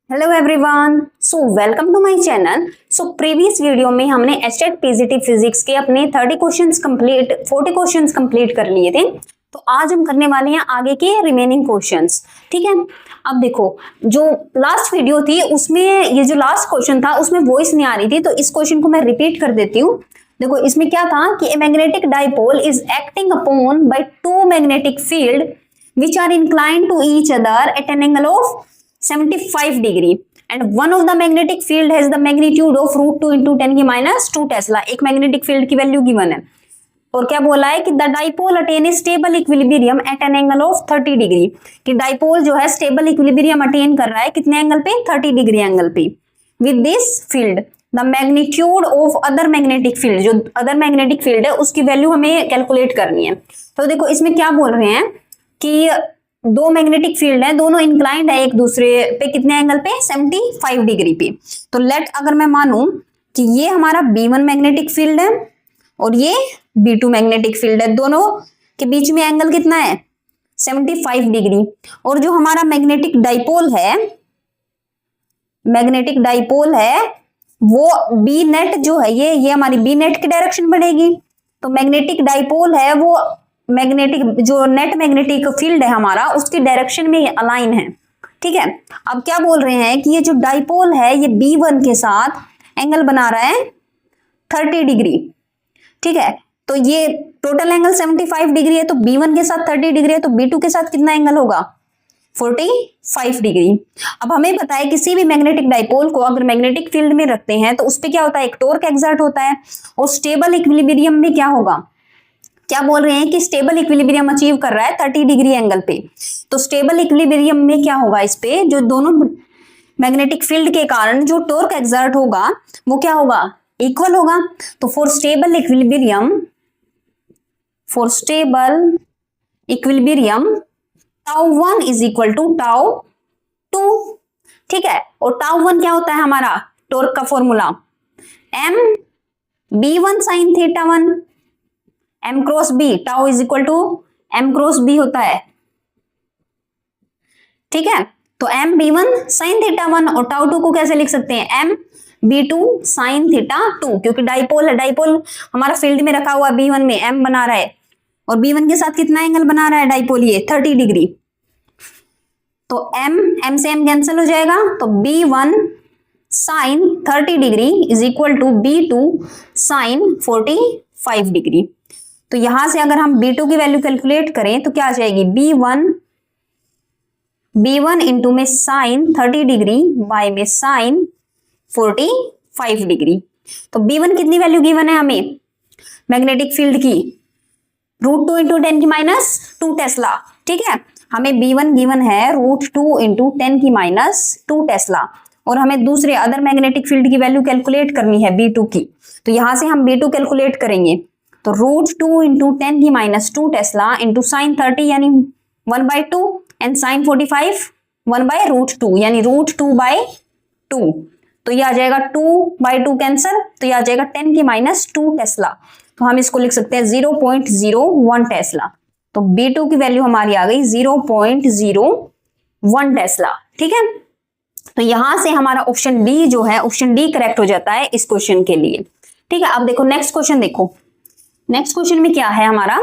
Hello everyone, so welcome to my channel. So previous video में हमने estate PGT physics के अपने 40 questions complete कर लिए थे। तो आज हम करने वाले हैं आगे के रिमेनिंग क्वेश्चंस। ठीक है, अब देखो जो लास्ट वीडियो थी उसमें ये जो लास्ट क्वेश्चन था उसमें वॉइस नहीं आ रही थी, तो इस क्वेश्चन को मैं रिपीट कर देती हूँ। देखो इसमें क्या था कि a magnetic dipole is acting upon by two magnetic field which are inclined to each other at an angle of 75 degree and one of the magnetic field has the magnitude of √2 into 10 की minus 2 Tesla. एक magnetic field की value given है और क्या बोला है कि the dipole attain A stable equilibrium at an angle of 30 degree, कि डाइपोल जो है स्टेबल इक्विलिब्रियम अटेन कर रहा है कितने एंगल पे, 30 डिग्री एंगल पे। With this field the magnitude of other magnetic field, जो अदर मैग्नेटिक फील्ड है उसकी वैल्यू हमें कैलकुलेट करनी है। तो देखो इसमें क्या बोल रहे हैं कि दो मैग्नेटिक फील्ड है, दोनों इंक्लाइंड है एक दूसरे पे कितने एंगल पे, 75 डिग्री पे। तो लेट अगर मैं मानूं कि ये हमारा B1 मैग्नेटिक फील्ड है और ये B2 मैग्नेटिक फील्ड है, दोनों के बीच में एंगल कितना है, 75 डिग्री। और जो हमारा मैग्नेटिक डाइपोल है वो बी नेट जो है ये हमारी बी नेट की डायरेक्शन बढ़ेगी। तो मैग्नेटिक डाइपोल है वो मैग्नेटिक जो नेट मैग्नेटिक फील्ड है हमारा उसकी डायरेक्शन में अलाइन है। ठीक है, अब क्या बोल रहे हैं कि ये जो डाइपोल है ये B1 के साथ एंगल बना रहा है 30 डिग्री। ठीक है, तो ये टोटल एंगल 75 डिग्री है, तो B1 के साथ 30 डिग्री है, तो B2 के साथ कितना एंगल होगा, 45 डिग्री। अब हमें पता है किसी भी मैग्नेटिक डाइपोल को अगर मैग्नेटिक फील्ड में रखते हैं तो उस पर क्या होता है, एक टॉर्क एक्सर्ट होता है। और स्टेबल इक्विलिब्रियम में क्या होगा, क्या बोल रहे हैं कि स्टेबल इक्विलिब्रियम अचीव कर रहा है 30 डिग्री एंगल पे। तो स्टेबल इक्विलिब्रियम में क्या होगा, इस पे जो दोनों मैग्नेटिक फील्ड के कारण जो टॉर्क एक्सर्ट होगा वो क्या होगा, इक्वल होगा। तो for stable equilibrium τ1 is equal to τ2। ठीक है, और τ1 क्या होता है हमारा टॉर्क का formula, m B1 sin θ1 m cross b, tau is equal to m cross b होता है। ठीक है, तो m B1 sin θ1 और τ2 को कैसे लिख सकते हैं, m B2 sin θ2, क्योंकि डाइपोल है, डाइपोल हमारा फील्ड में रखा हुआ B1 में m बना रहा है और B1 के साथ कितना एंगल बना रहा है डाइपोल, ये 30 डिग्री। तो m से m कैंसिल हो जाएगा, तो B1 sin 30 degree is equal to B2 sin 45 degree. तो यहां से अगर हम B2 की वैल्यू कैलकुलेट करें तो क्या आ जाएगी, B1 इंटू में साइन 30 डिग्री बाय में साइन 45 डिग्री। तो B1 कितनी वैल्यू गिवन है हमें मैग्नेटिक फील्ड की, √2 इंटू 10 की माइनस 2 टेस्ला। ठीक है, हमें B1 गिवन है √2 इंटू 10 की माइनस 2 टेस्ला और हमें दूसरे अदर मैग्नेटिक फील्ड की वैल्यू कैलकुलेट करनी है B2 की। तो यहां से हम B2 कैलकुलेट करेंगे, तो √2 इंटू 10 की माइनस 2 टेस्ला इंटू साइन 30 यानी 1/2 एंड साइन 45 1/√2 यानी √2/2। तो ये आ जाएगा 2/2 कैंसिल, तो ये आ जाएगा 10 की माइनस 2 टेस्ला। तो हम इसको लिख सकते हैं 0.01 टेस्ला। तो B2 की वैल्यू हमारी आ गई 0.01 टेस्ला। ठीक है, तो यहां से हमारा ऑप्शन डी जो है, ऑप्शन डी करेक्ट हो जाता है इस क्वेश्चन के लिए। ठीक है, अब देखो नेक्स्ट क्वेश्चन, देखो नेक्स्ट क्वेश्चन में क्या है हमारा,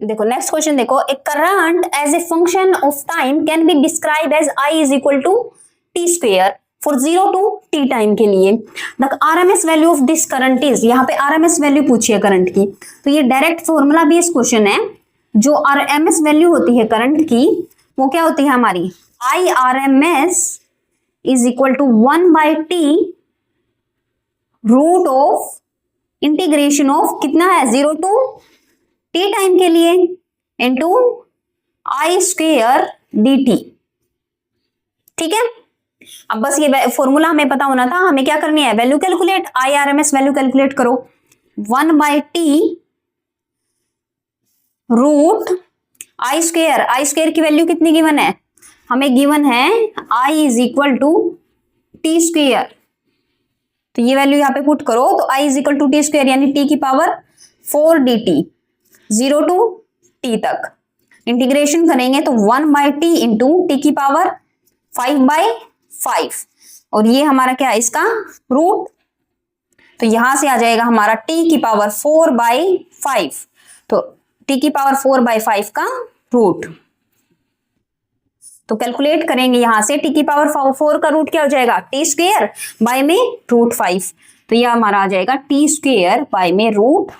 देखो नेक्स्ट क्वेश्चन देखो, a current as a function of time can be describe as I is equal to t square for 0 to t time के लिए। The RMS value of this current is, यहाँ पे RMS वैल्यू पूछी है current की, तो ये direct formula based question है। जो RMS वैल्यू होती है करंट की वो क्या होती है हमारी, IRMS is equal to 1/t root of integration of कितना है 0 to t टाइम के लिए इंटू I स्क्वेयर dt। ठीक है, अब बस ये फॉर्मूला हमें पता होना था, हमें क्या करनी है, value calculate, IRMS value calculate करो, 1/t रूट I स्क्वेयर की वैल्यू कितनी गिवन है, हमें गिवन है I is equal to t square. तो ये वैल्यू यहाँ पे पुट करो, तो I is equal to t square यानी t की पावर 4 dt 0 to t तक। इंटीग्रेशन करेंगे तो 1/t इंटू टी की पावर 5/5, और ये हमारा क्या है इसका रूट, तो यहां से आ जाएगा हमारा t की पावर 4/5, तो t की पावर 4/5 का रूट। तो कैलकुलेट करेंगे यहां से t की पावर 4 का रूट क्या हो जाएगा t स्क्वायर बाय में रूट 5, तो यह हमारा आ जाएगा t स्क्वायर बाय में रूट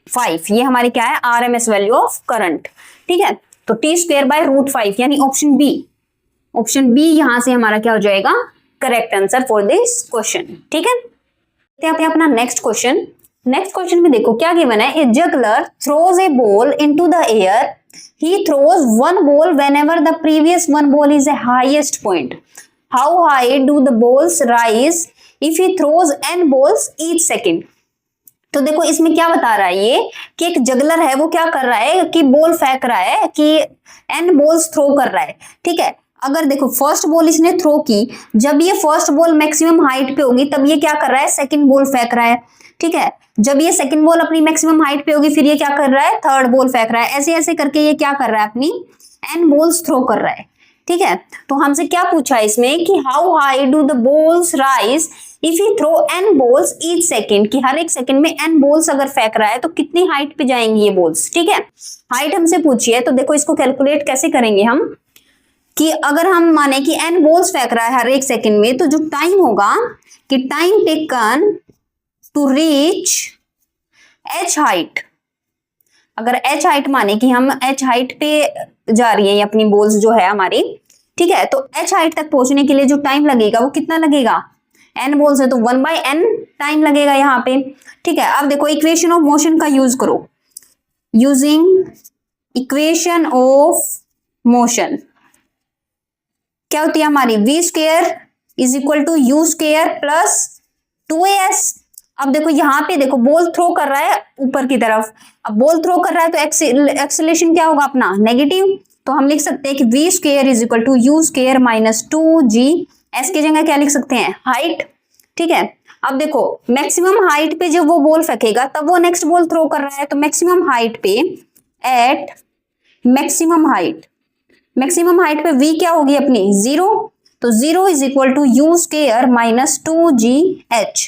5। ये हमारी क्या है RMS वैल्यू ऑफ करंट, ठीक है। तो t स्क्वायर बाय रूट 5 यानी ऑप्शन बी, ऑप्शन बी यहां से हमारा क्या हो जाएगा correct answer for this question, ठीक है। देखते हैं अपना नेक्स्ट क्वेश्चन। नेक्स्ट क्वेश्चन में देखो क्या गिवन है, a juggler throws a ball into the air, he throws one ball whenever the previous one ball is a highest point. How high do the balls rise if he throws n balls each second? तो देखो इसमें क्या बता रहा है ये कि एक जगलर है वो क्या कर रहा है कि बॉल फेंक रहा है कि n बॉल्स थ्रो कर रहा है, ठीक है। अगर देखो फर्स्ट बॉल इसने थ्रो की, जब ये फर्स्ट बॉल मैक्सिमम हाइट पे होगी तब ये क्या कर रहा है सेकंड बॉल फेंक रहा है, ठीक है। जब ये सेकंड बॉल अपनी मैक्सिमम हाइट पे होगी फिर ये क्या कर रहा है थर्ड बॉल फेंक रहा है, ऐसे ऐसे करके ये क्या कर रहा है अपनी n बॉल्स थ्रो कर रहा है, ठीक है। तो हमसे क्या पूछा है इसमें कि how high do the balls rise if he throw n balls each second, कि हर एक सेकंड में n बॉल्स अगर फेंक रहा है तो कितनी हाइट पे जाएंगी ये बॉल्स, ठीक है। हाइट हमसे पूछी है, तो देखो इसको कैलकुलेट कैसे करेंगे हम कि अगर हम माने कि n बॉल्स फेंक रहा है हर एक सेकंड में, तो जो टाइम होगा कि time taken to reach h height, अगर h हाइट माने कि हम h हाइट पे जा रही है ये अपनी बॉल्स जो है हमारी, ठीक है। तो h हाइट तक पहुंचने के लिए जो टाइम लगेगा वो कितना लगेगा, n बॉल्स है तो 1/n टाइम लगेगा यहाँ पे, ठीक है। अब देखो इक्वेशन ऑफ मोशन का यूज करो, यूजिंग इक्वेशन ऑफ मोशन क्या होती है हमारी v square is equal to u square plus 2as। अब देखो यहाँ पे देखो बॉल थ्रो कर रहा है ऊपर की तरफ, अब बॉल थ्रो कर रहा है तो एक्सेलरेशन क्या होगा अपना नेगेटिव, तो हम लिख सकते हैं कि v square is equal to u square minus 2g, s की जगह क्या लिख सकते हैं हाइट, ठीक है। अब देखो मैक्सिमम हाइट पे जब वो बॉल फेंकेगा तब वो नेक्स्ट बॉल थ्रो कर रहा है, तो मैक्सिमम हाइट पे एट मैक्सिमम हाइट पे v क्या होगी अपनी 0, तो 0 is equal to u square minus 2gh।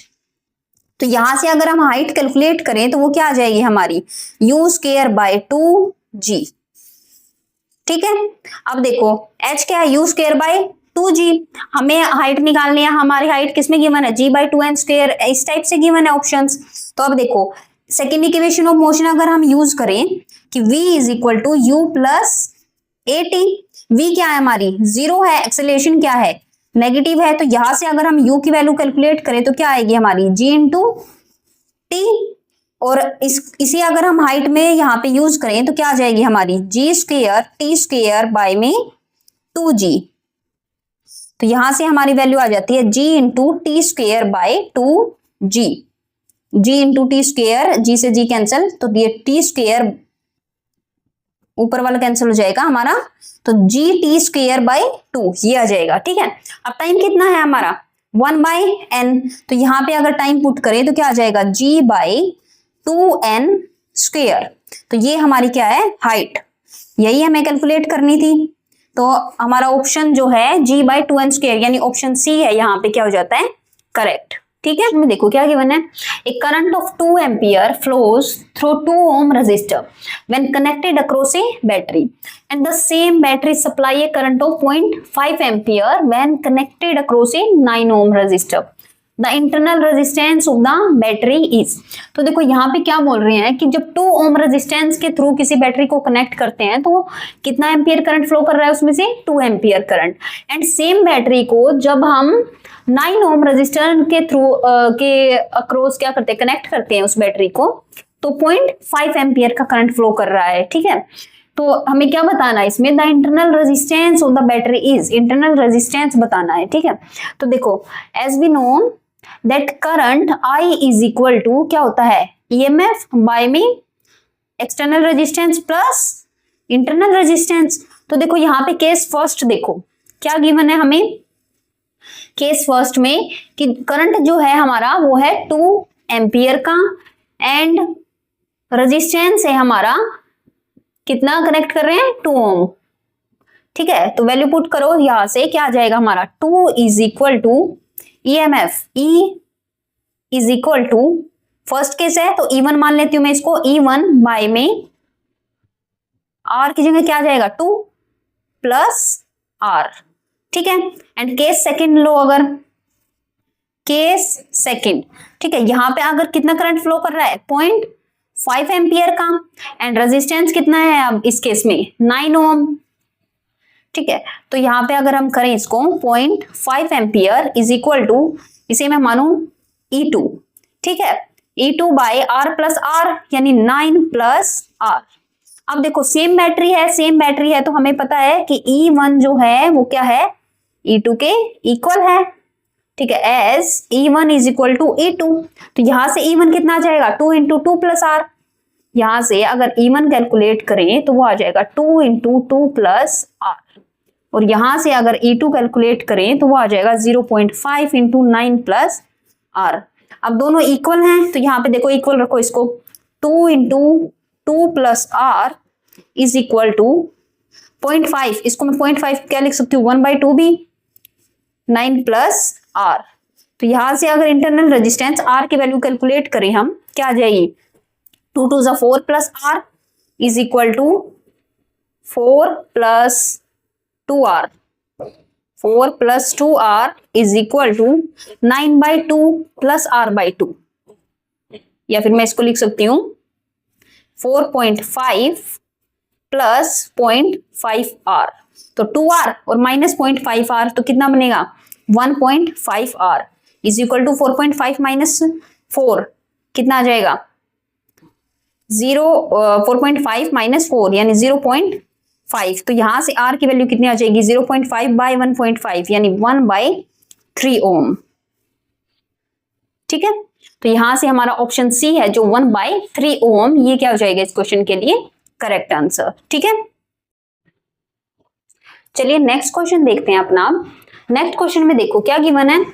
तो यहां से अगर हम हाइट कैलकुलेट करें तो वो क्या आ जाएगी हमारी u स्क्वायर बाय 2g, ठीक है। अब देखो h क्या है u स्क्वायर बाय 2g, हमें हाइट निकालनी है, हमारी हाइट किसमें गिवन है g/2n स्क्वायर, इस टाइप से गिवन है ऑप्शंस। तो अब देखो सेकेंड इक्वेशन ऑफ मोशन अगर हम यूज करें कि v is equal to u plus at, v क्या है हमारी 0 है, एक्सेलरेशन क्या है नेगेटिव है, तो यहां से अगर हम u की वैल्यू कैलकुलेट करें तो क्या आएगी हमारी g इंटू टी, और इसी अगर हम हाइट में यहाँ पे यूज करें तो क्या आ जाएगी हमारी g square T square by में 2g। तो यहां से हमारी वैल्यू आ जाती है g into T square by 2g, g into T square, g से g कैंसिल, तो ये टी स्क्वायर ऊपर वाला कैंसिल हो जाएगा हमारा, तो जी टी स्क्वायर बाय 2 ये आ जाएगा, ठीक है। अब टाइम कितना है हमारा 1/n, तो यहाँ पे अगर टाइम पुट करें तो क्या आ जाएगा g बाय 2n स्क्वायर, तो ये हमारी क्या है हाइट, यही हमें कैलकुलेट करनी थी। तो हमारा ऑप्शन जो है g बाय 2n स्क्वायर यानी ऑप्शन सी है, यहाँ पे क्या हो जाता है करेक्ट, ठीक है। इसमें देखो क्या गिवन है, a current of 2 ampere flows through 2 ohm resistor when connected across a battery, and the same battery supply a current of 0.5 ampere when connected across a 9 ohm resistor. The internal resistance of the battery is, तो देखो यहाँ पे क्या बोल रहे हैं कि जब 2 ohm रेजिस्टेंस के थ्रू किसी बैटरी को कनेक्ट करते हैं तो कितना एम्पियर करंट फ्लो कर रहा है उसमें से 2 ampere current, and same battery को जब हम 9 ओम रेजिस्टर के थ्रू के अक्रॉस क्या करते हैं कनेक्ट करते हैं उस बैटरी को, तो 0.5 एम्पियर का करंट फ्लो कर रहा है, ठीक है। तो हमें क्या बताना है इसमें, the internal resistance of the battery is, internal resistance बताना है, ठीक है। तो देखो as we know that current I is equal to क्या होता है EMF बाय में external resistance plus internal resistance. तो देखो यहाँ पे केस फर्स्ट देखो क्या गिवन है हमें, केस फर्स्ट में कि करंट जो है हमारा वो है 2 एम्पियर का एंड रेजिस्टेंस है हमारा कितना कनेक्ट कर रहे हैं 2 ओम। ठीक है, तो वैल्यू पुट करो यहां से, क्या आ जाएगा हमारा 2 is equal to EMF, E is equal to, first case है तो E1 मान लेती हूं मैं इसको, E1 बाय में R की जगह क्या आ जाएगा 2 प्लस R। ठीक है, एंड केस सेकंड लो, अगर केस सेकंड, ठीक है, यहां पे अगर कितना करंट फ्लो कर रहा है 0.5 एम्पियर का, एंड रेजिस्टेंस कितना है अब इस केस में 9 ओम। ठीक है, तो यहाँ पे अगर हम करें इसको 0.5 एम्पियर इज इक्वल टू, इसे मैं मानू E2। ठीक है, E2 bye R plus R, यानी 9 प्लस R। अब देखो सेम बैटरी है तो हमें पता है कि E1 जो है वो क्या है E2 के इक्वल है। ठीक है, as E1 is equal to E2, तो यहां से E1 कितना आ जाएगा 2 इंटू 2 प्लस R। यहां से अगर E1 कैलकुलेट करें तो वो आ जाएगा 2 इंटू 2 प्लस R, और यहां से अगर E2 कैलकुलेट करें तो वो आ जाएगा 0.5 इंटू 9 प्लस R। अब दोनों इक्वल हैं तो यहाँ पे देखो इक्वल रखो इसको, 2 into 2 plus R is equal to 0.5, इसको मैं 0.5 क्या लिख सकती हूँ 1/2 भी, 9 प्लस R। तो यहां से अगर इंटरनल रेजिस्टेंस R की वैल्यू कैलकुलेट करें हम, क्या आ जाएगी 2 2 जा 4 plus R is equal to 4 plus 2R, 4 plus 2R is equal to 9/2 plus R/2, या फिर मैं इसको लिख सकती हूँ 4.5 प्लस 0.5R, तो 2R और माइनस 0.5R तो कितना बनेगा 1.5R is equal to 4.5 minus 4 कितना आ जाएगा 4.5 माइनस 4 यानी 0.5, तो यहां से R की वैल्यू कितनी आ जाएगी 0.5 बाय 1.5 यानी 1/3 ओम। ठीक है, तो यहां से हमारा ऑप्शन सी है जो 1/3 ओम, ये क्या हो जाएगा इस क्वेश्चन के लिए करेक्ट आंसर। ठीक है, चलिए नेक्स्ट क्वेश्चन देखते हैं अपना। नेक्स्ट क्वेश्चन में देखो क्या गिवन है,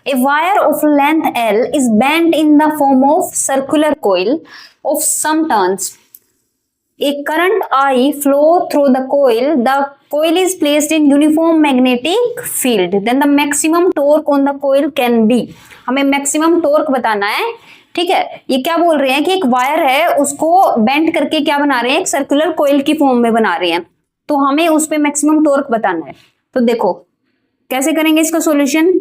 a wire of length L is bent in the form of circular coil of some turns. A current I flow through the coil. The coil is placed in uniform magnetic field. Then the maximum torque on the coil can be. हमें maximum torque बताना है। ठीक है, ये क्या बोल रहे हैं कि एक वायर है उसको बेंड करके क्या बना रहे हैं, एक सर्कुलर कोयल की फॉर्म में बना रहे हैं, तो हमें उस पे मैक्सिमम टॉर्क बताना है। तो देखो कैसे करेंगे इसका सॉल्यूशन।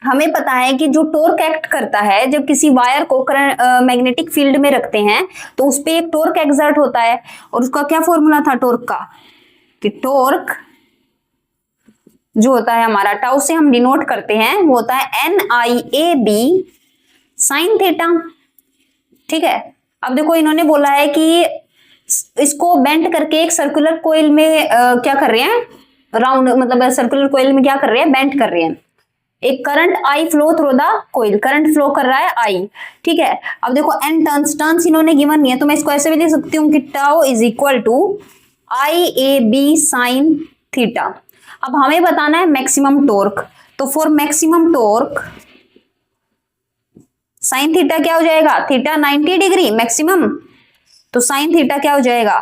हमें पता है कि जो टॉर्क एक्ट करता है जब किसी वायर को मैग्नेटिक फील्ड में रखते हैं तो उस पे एक टॉर्क एक्सर्ट होता है, और उसका क्या फॉर्मूला था टॉर्क का, कि टॉर्क जो होता है हमारा टाउ से हम डिनोट करते हैं, वो होता है NIAB साइन थीटा। ठीक है, अब देखो इन्होंने बोला है कि इसको बेंड करके एक सर्कुलर कोयल में क्या कर रहे हैं, राउंड मतलब सर्कुलर कोयल में क्या कर रहे हैं, बेंड कर रहे हैं। एक current I flow through the coil, current flow कर रहा है आई। ठीक है, अब देखो एन टर्न्स इन्होंने गिवन नहीं है, तो मैं इसको ऐसे भी लिख सकती हूँ कि tau is equal to IAB sine theta. अब हमें बताना है मैक्सिमम टॉर्क, तो for maximum torque sine theta क्या हो जाएगा, थीटा 90 डिग्री मैक्सिमम, तो साइन थीटा क्या हो जाएगा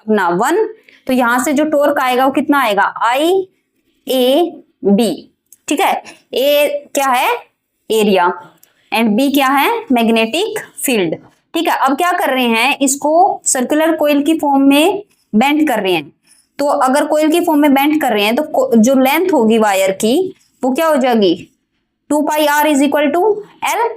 अपना 1। तो यहां से जो टॉर्क आएगा वो कितना आएगा IAB। ठीक है, ए क्या है एरिया एंड बी क्या है मैग्नेटिक फील्ड। ठीक है, अब क्या कर रहे हैं, इसको सर्कुलर कोयल की फॉर्म में बेंड कर रहे हैं, तो अगर कोयल की फॉर्म में बेंड कर रहे हैं तो जो लेंथ होगी वायर की वो क्या हो जाएगी 2πr is equal to L।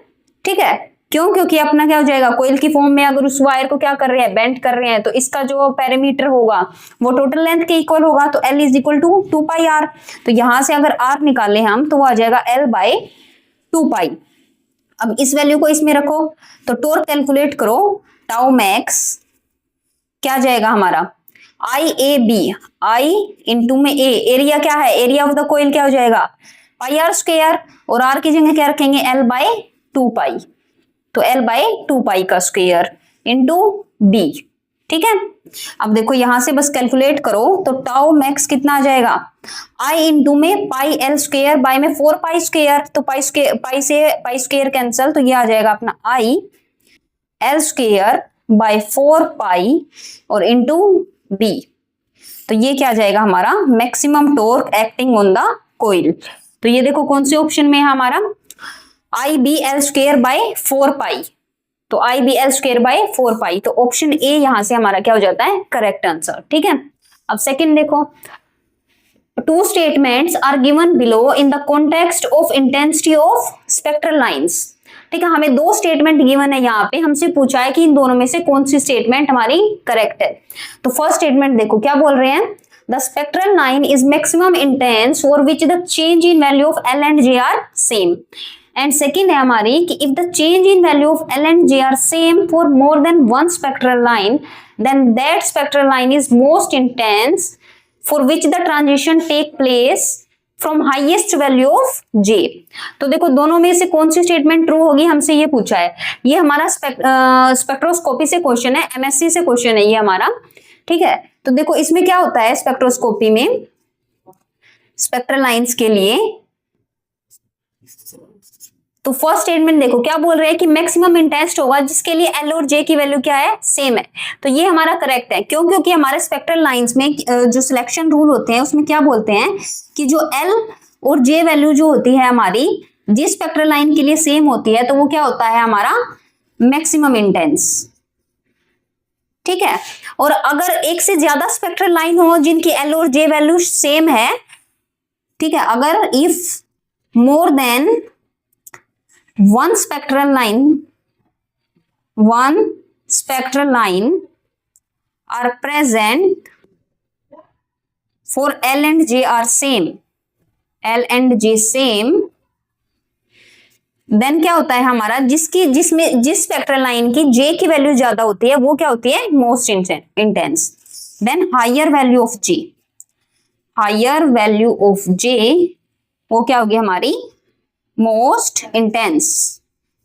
ठीक है, क्यों, क्योंकि अपना क्या हो जाएगा कोयल की फॉर्म में अगर उस वायर को क्या कर रहे हैं बेंड कर रहे हैं, तो इसका जो पैरामीटर होगा वो टोटल लेंथ के इक्वल होगा, तो L is equal to 2πr। तो यहां से अगर R निकालें हम तो वो आ जाएगा L/2π। अब इस वैल्यू को इसमें रखो तो टॉर्क कैलकुलेट करो, टाउ मैक्स क्या जाएगा हमारा IAB, I इंटू में A, एरिया क्या है, एरिया ऑफ द कोयल क्या हो जाएगा πr², और R की जगह क्या रखेंगे L/2π, तो L/2π का स्क्वायर इंटू B। ठीक है, अब देखो यहां से बस कैलकुलेट करो तो टाउ मैक्स कितना आ जाएगा I इंटू में πL², बाय में 4π², तो पाई से π² कैंसल, तो ये आ जाएगा अपना I L² बाय 4π और इंटू बी। तो ये क्या आ जाएगा हमारा maximum torque acting on the coil. तो ये देखो कौन से ऑप्शन में है हमारा IBL²/4π। तो IBL²/4π, तो ऑप्शन ए यहां से हमारा क्या हो जाता है करेक्ट आंसर। ठीक है, अब सेकंड देखो, two statements are given below in the context of intensity of spectral lines. ठीक है, हमें दो स्टेटमेंट गिवन है यहाँ पे, हमसे पूछा है कि इन दोनों में से कौन सी स्टेटमेंट हमारी करेक्ट है। तो फर्स्ट स्टेटमेंट देखो क्या बोल रहे हैं, the spectral line is maximum intense for which the change in value of L and J are same. And second है हमारी कि if the change in value of L and J are same for more than one spectral line, then that spectral line is most intense for which the transition take place from highest value of J। तो देखो दोनों में से कौन सी statement true होगी, हमसे ये पूछा है। ये हमारा स्पेक्ट्रोस्कोपी से क्वेश्चन है, MSc से क्वेश्चन है ये हमारा। ठीक है, तो देखो इसमें क्या होता है स्पेक्ट्रोस्कोपी में स्पेक्ट्रल लाइंस के लिए, तो फर्स्ट स्टेटमेंट देखो क्या बोल रहे हैं कि मैक्सिमम इंटेंस होगा जिसके लिए L और J की वैल्यू क्या है सेम है। तो ये हमारा करेक्ट है, क्यों, क्योंकि हमारे स्पेक्ट्रल लाइंस में जो सिलेक्शन रूल होते हैं उसमें क्या बोलते हैं कि जो L और J वैल्यू जो होती है हमारी जिस स्पेक्ट्रल लाइन के लिए सेम होती है तो वो क्या होता है हमारा मैक्सिमम इंटेंस। ठीक है, और अगर एक से ज्यादा स्पेक्ट्रल लाइन हो जिनकी L और J वैल्यू सेम है, ठीक है, अगर if more than one spectral line are present for L and J are same, L and J same, then क्या होता है हमारा जिसमें जिस स्पेक्ट्रल लाइन की J की वैल्यू ज्यादा होती है वो क्या होती है most intense. Then higher value of J वो क्या होगी हमारी मोस्ट इंटेंस।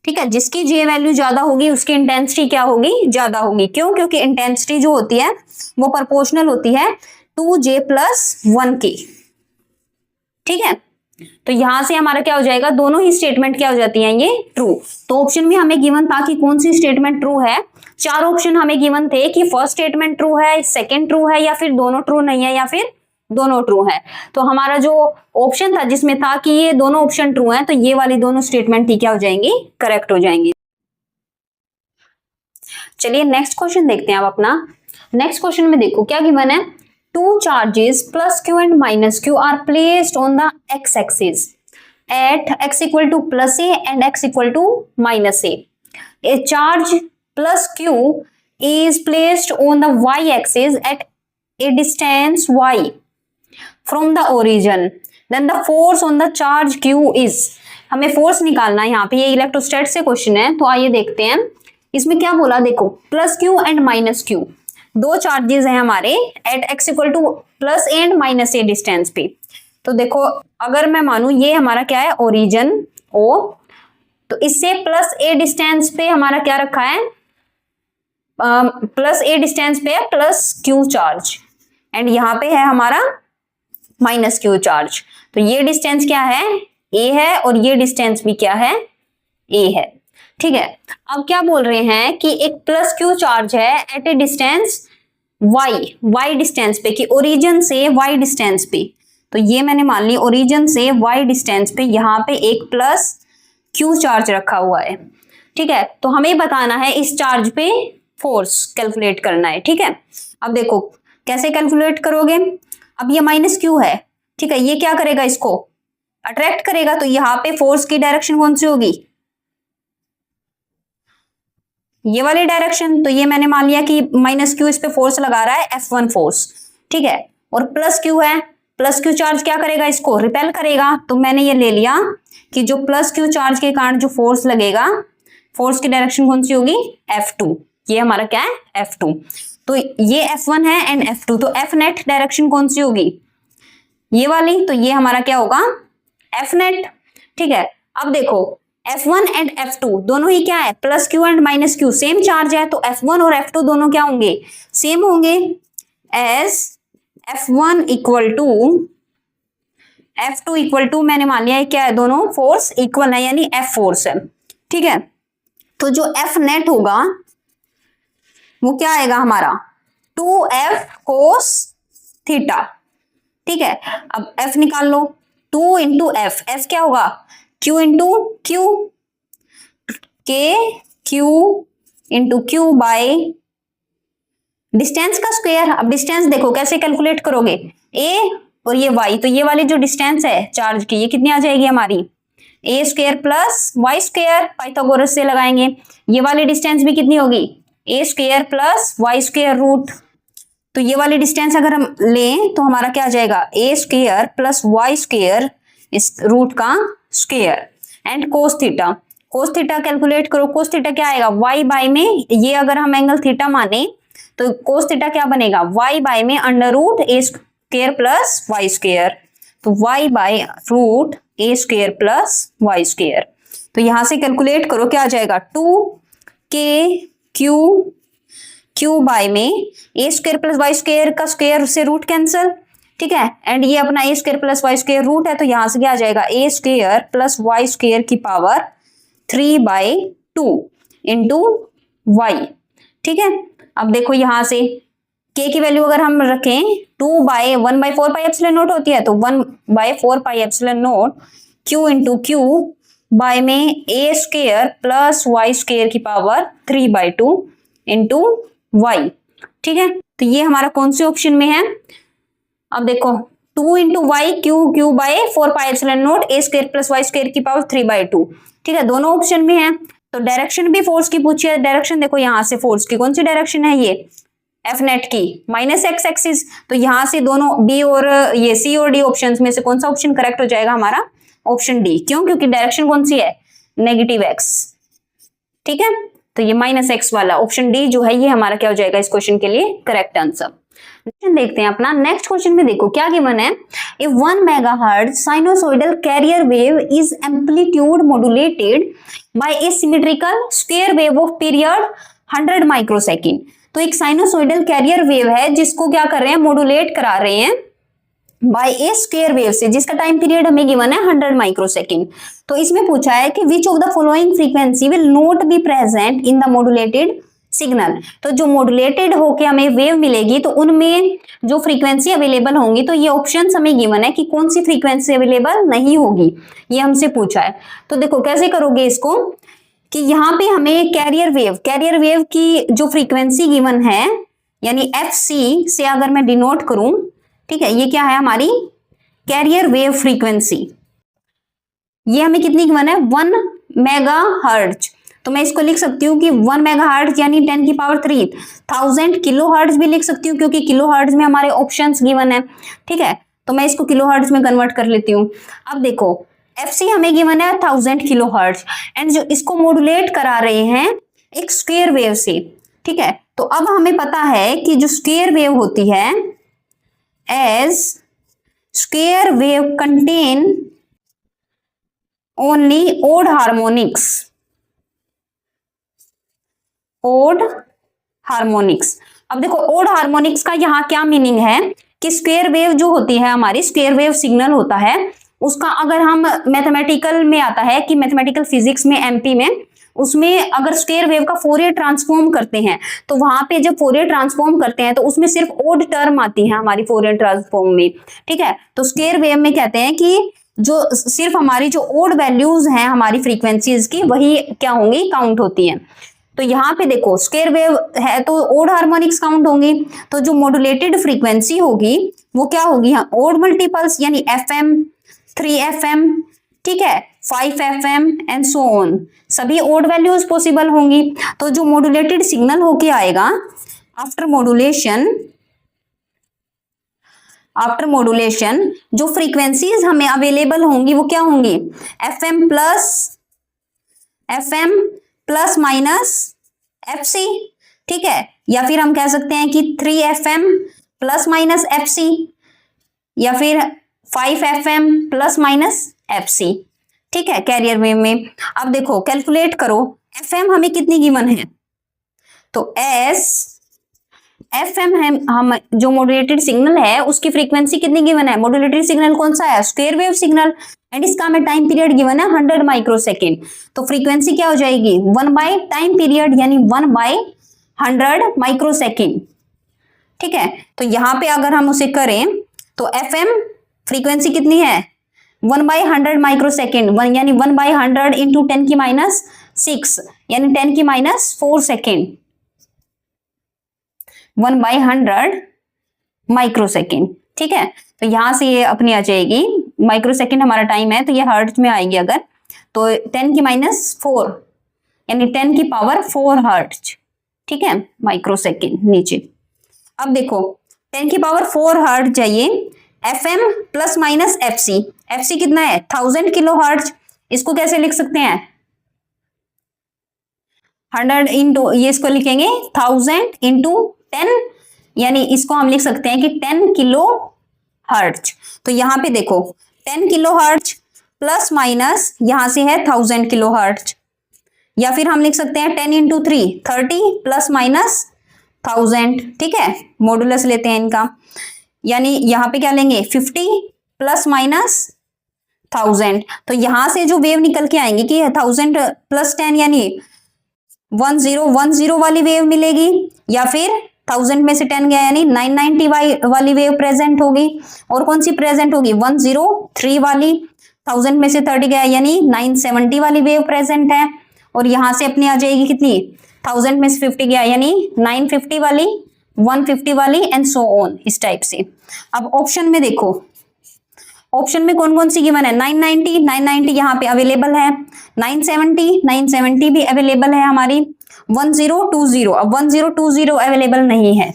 ठीक है, जिसकी J वैल्यू ज्यादा होगी उसकी इंटेंसिटी क्या होगी ज्यादा होगी, क्यों, क्योंकि इंटेंसिटी जो होती है वो प्रोपोर्शनल होती है 2J+1 की। ठीक है, तो यहां से हमारा क्या हो जाएगा, दोनों ही स्टेटमेंट क्या हो जाती हैं ये ट्रू। तो ऑप्शन में हमें गिवन था कि कौन सी स्टेटमेंट ट्रू है, चार ऑप्शन हमें गिवन थे कि फर्स्ट स्टेटमेंट ट्रू है, सेकंड ट्रू है, या फिर दोनों ट्रू नहीं है, या फिर दोनों ट्रू है। तो हमारा जो ऑप्शन था जिसमें था कि ये दोनों ऑप्शन ट्रू हैं, तो ये वाली दोनों स्टेटमेंट ही क्या हो जाएंगी करेक्ट हो जाएंगी। चलिए नेक्स्ट क्वेश्चन देखते हैं अब अपना। नेक्स्ट क्वेश्चन में देखो क्या गिवन है, two charges +Q and -Q are placed on the x axis at x = +A and x = -A. A charge +Q is placed on the y axis at a distance y from the origin, then the force on the charge Q is। हमें force निकालना है यहाँ पे, ये इलेक्ट्रोस्टैट से question है। तो आइए देखते हैं इसमें क्या बोला, देखो +Q and -Q दो चार्जेस हैं हमारे at x = +A and -A distance पे। तो देखो अगर मैं मानूं ये हमारा क्या है ओरिजिन O, तो इससे +A डिस्टेंस पे हमारा क्या रखा है +A डिस्टेंस पे है +Q चार्ज, एंड यहाँ पे है हमारा -Q चार्ज। तो ये डिस्टेंस क्या है A है और ये डिस्टेंस भी क्या है A है। ठीक है, अब क्या बोल रहे हैं कि एक +Q चार्ज है at a distance y distance पे, कि ओरिजिन से y डिस्टेंस पे। तो ये मैंने मान ली ओरिजिन से y डिस्टेंस पे यहाँ पे एक +Q चार्ज रखा हुआ है। ठीक है, तो हमें बताना है इस चार्ज पे फोर्स कैलकुलेट करना है। ठीक है, अब देखो कैसे कैलकुलेट करोगे, अब ये -Q है। ठीक है, ये क्या करेगा, इसको अट्रैक्ट करेगा, तो यहाँ पे फोर्स की डायरेक्शन कौन सी होगी, ये वाली डायरेक्शन। तो ये मैंने मान लिया कि -Q इस पे फोर्स लगा रहा है F1 फोर्स। ठीक है, और +Q है, +Q चार्ज क्या करेगा, इसको रिपेल करेगा। तो मैंने ये ले लिया कि जो +Q चार्ज के कारण जो फोर्स लगेगा, फोर्स की डायरेक्शन कौन सी होगी F2। ये हमारा क्या है F2, तो ये F1 है एंड F2, तो F नेट डायरेक्शन कौन सी होगी ये वाली, तो ये हमारा क्या होगा F नेट। ठीक है, अब देखो F1 एंड F2 दोनों ही क्या है +Q and -Q same charge है, तो F1 और F2 दोनों क्या होंगे सेम होंगे, एज F1 = F2 मैंने मान लिया है क्या है, दोनों फोर्स इक्वल है यानी F फोर्स है। ठीक है, तो जो F नेट होगा वो क्या आएगा हमारा 2f cos थीटा। ठीक है, अब f निकाल लो, 2 इंटू एफ, एफ क्या होगा q into Q, k q into q by distance का स्क्वायर। अब डिस्टेंस देखो कैसे कैलकुलेट करोगे, a और ये y, तो ये वाली जो डिस्टेंस है चार्ज की ये कितनी आ जाएगी हमारी a square plus y square, Pythagoras से लगाएंगे। ये वाली डिस्टेंस भी कितनी होगी a square plus y square root, तो ये वाली डिस्टेंस अगर हम लें तो हमारा क्या आ जाएगा a square plus y square इस रूट का square and cos theta. Cos theta calculate करो, कोस थीटा क्या आएगा y बाय में, ये अगर हम एंगल थीटा माने तो कोस थीटा क्या बनेगा y बाय में under root a square plus y square, तो y by root a square plus y square. तो यहां से कैलकुलेट करो क्या आ जाएगा 2k क्यू बाय में a square plus y square का स्क्वायर से रूट कैंसिल, ठीक है, एंड ये अपना a square plus y square root है, तो यहां से क्या आ जाएगा a square plus y square की पावर 3/2 इंटू वाई। ठीक है, अब देखो यहां से k की वैल्यू अगर हम रखें 1/4 पाई एप्सिलॉन नॉट होती है, तो 1/4 pi epsilon naught q into q by में a square plus y square की पावर 3/2 इंटू वाई। ठीक है, तो ये हमारा कौन से ऑप्शन में है, अब देखो 2 into y q by 4 pi epsilon naught a square plus y square की पावर 3/2। ठीक है, दोनों ऑप्शन में है। तो डायरेक्शन भी फोर्स की पूछी है, डायरेक्शन देखो यहां से फोर्स की कौन सी डायरेक्शन है, ये एफ नेट की माइनस एक्स एक्सिस, तो यहां से दोनों बी और ये सी और डी ऑप्शंस में से कौन सा ऑप्शन करेक्ट हो जाएगा हमारा ऑप्शन डी। क्यों, क्योंकि डायरेक्शन कौन सी है नेगेटिव एक्स। ठीक है, तो ये माइनस एक्स वाला ऑप्शन डी जो है ये हमारा क्या हो जाएगा इस क्वेश्चन के लिए करेक्ट आंसर। देखते हैं अपना नेक्स्ट क्वेश्चन में, देखो क्या गिवन है, if 1 megahertz sinusoidal carrier wave is amplitude modulated by a symmetrical square wave of period 100 microsecond. तो एक साइनोसॉइडल कैरियर वेव है जिसको क्या कर रहे हैं मॉड्यूलेट करा रहे हैं बाय ए स्क्वायर वेव से, जिसका टाइम पीरियड हमें गिवन है 100 माइक्रोसेकंड। तो इसमें पूछा है कि which of the following frequency will not be present in the modulated signal. तो जो मॉड्यूलेटेड होके हमें वेव मिलेगी तो उनमें जो फ्रीक्वेंसी अवेलेबल होंगी, तो ये ऑप्शंस हमें गिवन है कि कौन सी फ्रीक्वेंसी अवेलेबल नहीं होगी, ये हमसे पूछा है। तो देखो कैसे करोगे इसको कि यहाँ पे हमें कैरियर वेव की जो फ्रीक्वेंसी गिवन है यानी एफसी से अगर मैं डिनोट करूं, ठीक है, ये क्या है हमारी कैरियर वेव फ्रीक्वेंसी, ये हमें कितनी गिवन है 1 मेगाहर्ट्ज। तो मैं इसको लिख सकती हूँ कि 1 मेगाहर्ट्ज यानी 10 की पावर 3, 1000 किलोहर्ट्ज भी लिख सकती हूँ क्योंकि किलोहर्ट्ज में हमारे ऑप्शंस गिवन है। ठीक है, तो मैं इसको किलोहर्ट्ज में कन्वर्ट कर लेती हूँ। अब देखो एफसी हमें गिवन है 1000 किलोहर्ट्ज एंड जो इसको मॉड्यूलेट करा रहे हैं एक स्क्वायर वेव से। ठीक है, तो अब हमें पता है कि जो स्क्वायर वेव होती है as square wave contain only odd harmonics, odd harmonics. अब देखो ओड हार्मोनिक्स का यहाँ क्या मीनिंग है कि स्क्वायर वेव जो होती है हमारी स्क्वायर वेव सिग्नल होता है उसका, अगर हम मैथमेटिकल में आता है कि मैथमेटिकल फिजिक्स में एमपी में, उसमें अगर स्क्वायर वेव का फोरियर ट्रांसफॉर्म करते हैं तो वहां पे जब फोरियर ट्रांसफॉर्म करते हैं तो उसमें सिर्फ ओड टर्म आती है हमारी फोरियर ट्रांसफॉर्म में। ठीक है, तो स्क्वायर वेव में कहते हैं कि जो सिर्फ हमारी जो ओड वैल्यूज हैं हमारी फ्रीक्वेंसीज की वही क्या होंगी काउंट होती हैं। तो यहाँ पे देखो स्क्वायर वेव है तो ओड हार्मोनिक्स काउंट होंगी, तो जो मॉड्यूलेटेड फ्रीक्वेंसी होगी वो क्या होगी ओड मल्टीपल्स यानी FM, 3FM, ठीक है, 5FM एंड सो ऑन, सभी ओड वैल्यूज पॉसिबल होंगी। तो जो मॉड्यूलेटेड सिग्नल होके आएगा आफ्टर मॉड्यूलेशन जो फ्रीक्वेंसीज हमें अवेलेबल होंगी वो क्या होंगी FM प्लस माइनस FC, ठीक है, या फिर हम कह सकते हैं कि 3FM प्लस माइनस FC या फिर 5FM प्लस माइनस FC। ठीक है, कैरियर वेव में अब देखो कैलकुलेट करो FM हमें कितनी गिवन है, तो FM है हम जो मॉड्यूलेटेड सिग्नल है उसकी फ्रीक्वेंसी कितनी गिवन है, मॉड्यूलेटेड सिग्नल कौन सा है स्क्वायर वेव सिग्नल एंड इसका हमें टाइम पीरियड गिवन है 100 माइक्रोसेकंड। तो फ्रीक्वेंसी क्या हो जाएगी 1 बाय टाइम पीरियड यानी 1/100 माइक्रोसेकंड। ठीक है, तो यहाँ पे अगर हम उसे करें तो FM फ्रीक्वेंसी कितनी है 1/100 माइक्रोसेकेंड, यानी 1/100 इंटू 10⁻6 यानी 10⁻4 सेकेंड, 1/100 माइक्रोसेकेंड। ठीक है, तो यहां से ये अपनी आ जाएगी, माइक्रोसेकेंड हमारा टाइम है तो ये हर्ट्ज में आएगी अगर, तो 10⁻4 यानी 10⁴ हर्ट्ज। ठीक है, माइक्रोसेकेंड नीचे। अब देखो 10⁴ हर्ट्ज चाहिए, FM plus minus FC, FC कितना है 1000 किलो हर्ट्ज, इसको कैसे लिख सकते हैं 100 इंटू, ये इसको लिखेंगे 1000 इंटू 10, यानी इसको हम लिख सकते हैं कि 10 किलो हर्ट्ज। तो यहां पे देखो 10 किलो हर्ट्ज प्लस माइनस यहां से है 1000 किलो हर्ट्ज, या फिर हम लिख सकते हैं 10 इंटू 3 30 प्लस माइनस 1000। ठीक है, मॉडुलस लेते हैं इनका, यानी यहां पे क्या लेंगे 50 प्लस माइनस 1000। तो यहां से जो वेव निकल के आएंगी कि 1000 प्लस 10 यानी 1010 वाली वेव मिलेगी, या फिर 1000 में से 10 गया यानी 990 वाली वेव प्रेजेंट होगी, और कौन सी प्रेजेंट होगी 103 वाली, 1000 में से 30 गया यानी 970 वाली वेव प्रेजेंट है, और यहां से अपनी आ जाएगी कितनी 1000 में से 50 गया यानी 950 वाली, 150 वाली एंड सो ऑन, इस टाइप से। अब ऑप्शन में देखो, ऑप्शन में कौन कौन सी गिवन है 990 यहाँ पे अवेलेबल है, 970 भी अवेलेबल है हमारी, 1020, अब 1020 अवेलेबल नहीं है।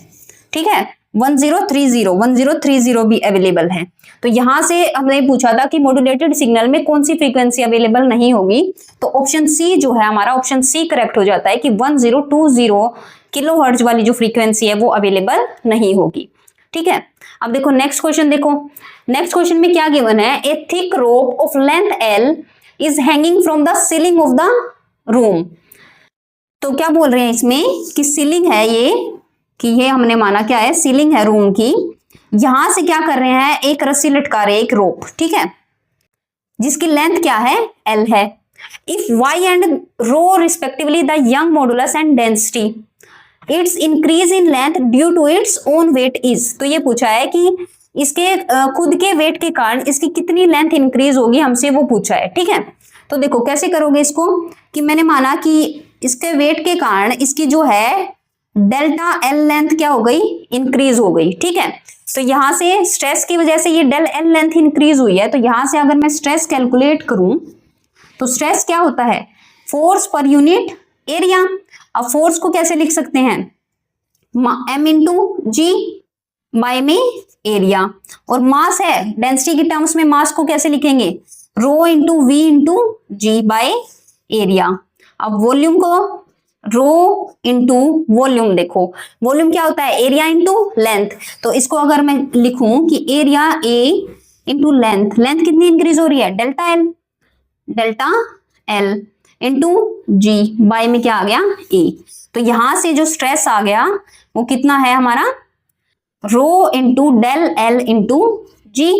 ठीक है, 1030 भी अवेलेबल है। तो यहां से हमने पूछा था कि मॉड्यूलेटेड सिग्नल में कौन सी फ्रीक्वेंसी अवेलेबल नहीं होगी, तो ऑप्शन सी जो है हमारा, ऑप्शन सी करेक्ट हो जाता है कि 1020 किलो हर्ट्ज वाली जो फ्रीक्वेंसी है वो अवेलेबल नहीं होगी। ठीक है, अब देखो नेक्स्ट क्वेश्चन, देखो नेक्स्ट क्वेश्चन में क्या गिवन है, ए thick rope of length L is hanging from the ceiling of the room. तो क्या बोल रहे हैं इसमें कि सीलिंग है ये, कि ये हमने माना क्या है सीलिंग है रूम की, यहां से क्या कर रहे हैं एक रस्सी लटका रहे हैं, एक रोप, ठीक है, जिसकी लेंथ क्या है L है। If Y and rho respectively the Young modulus and density its increase in length due to its own weight is. तो ये पूछा है कि इसके खुद के वेट के कारण इसकी कितनी लेंथ इंक्रीज होगी, हमसे वो पूछा है। ठीक है, तो देखो कैसे करोगे इसको, कि मैंने माना कि इसके वेट के कारण इसकी जो है डेल्टा L लेंथ क्या हो गई इंक्रीज हो गई। ठीक है, तो यहां से स्ट्रेस की वजह से ये डेल L लेंथ इंक्रीज हुई है, तो यहां से अगर मैं स्ट्रेस कैलकुलेट करूं तो स्ट्रेस क्या होता है फोर्स पर यूनिट एरिया। अब फोर्स को कैसे लिख सकते हैं M इंटू जी बाय में एरिया, और मास है डेंसिटी की टर्म्स में मास को कैसे लिखेंगे rho into V into g by area. अब वॉल्यूम को रो इंटू वॉल्यूम, देखो वॉल्यूम क्या होता है एरिया इंटू लेंथ, तो इसको अगर मैं लिखूं कि area A into length, length कितनी इंक्रीज हो रही है delta L into g bye में क्या आ गया A। तो यहां से जो स्ट्रेस आ गया वो कितना है हमारा rho into del L into जी।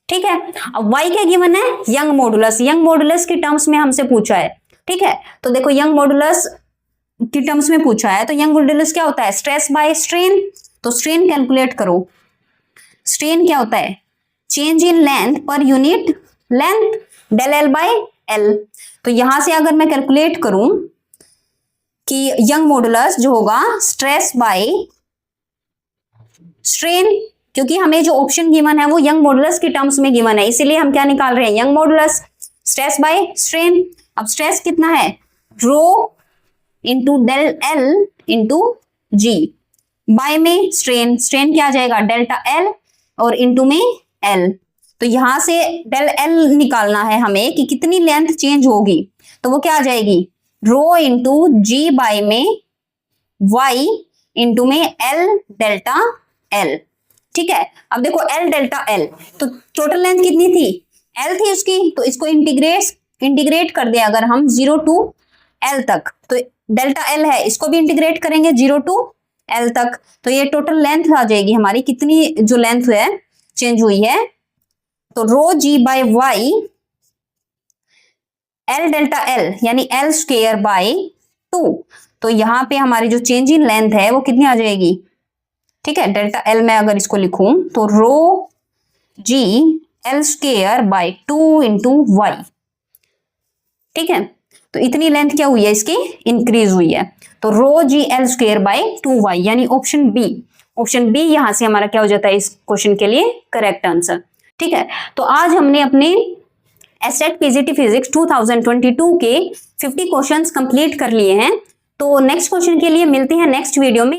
ठीक है, अब Y क्या गिवन है यंग मॉडुलस, यंग मॉडुलस की टर्म्स में हमसे पूछा है। ठीक है, तो देखो यंग मॉडुलस की टर्म्स में पूछा है, तो यंग मॉडुलस क्या होता है स्ट्रेस बाय स्ट्रेन, तो स्ट्रेन कैलकुलेट करो, स्ट्रेन क्या होता है change in length per unit length del L by L। तो यहां से अगर मैं कैलकुलेट करूं कि यंग मॉडुलस जो होगा स्ट्रेस बाय स्ट्रेन, क्योंकि हमें जो ऑप्शन गिवन है वो यंग मॉडुलस की टर्म्स में गिवन है, इसीलिए हम क्या निकाल रहे हैं young modulus stress by strain. अब स्ट्रेस कितना है rho into del L into g bye में स्ट्रेन, स्ट्रेन क्या आ जाएगा डेल्टा L और इंटू में L। तो यहां से डेल L निकालना है हमें कि कितनी लेंथ चेंज होगी, तो वो क्या आ जाएगी रो इंटू जी बाय में Y इंटू में L डेल्टा L। ठीक है, अब देखो L डेल्टा L, तो टोटल लेंथ कितनी थी L थी उसकी, तो इसको इंटीग्रेट कर दे अगर हम 0 टू L तक, तो डेल्टा L है इसको भी इंटीग्रेट करेंगे 0 टू L तक, तो ये टोटल लेंथ आ जाएगी हमारी कितनी जो लेंथ है चेंज हुई है, तो rho g by y L delta L यानी L स्क्वायर बाय 2। तो यहाँ पे हमारी जो चेंज इन लेंथ है वो कितनी आ जाएगी, ठीक है, डेल्टा एल में अगर इसको लिखूं तो rho g L square by 2 into y, ठीक है। तो इतनी लेंथ क्या हुई है इसकी, इंक्रीज हुई है। तो rho g L square by 2y, यानी ऑप्शन बी, ऑप्शन बी यहां से हमारा क्या हो जाता है इस क्वेश्चन के लिए करेक्ट आंसर, ठीक है। तो आज हमने अपने एसटेट पीजीटी फिजिक्स 2022 के 50 क्वेश्चंस कंप्लीट कर लिए हैं। तो नेक्स्ट क्वेश्चन के लिए मिलते हैं नेक्स्ट वीडियो में।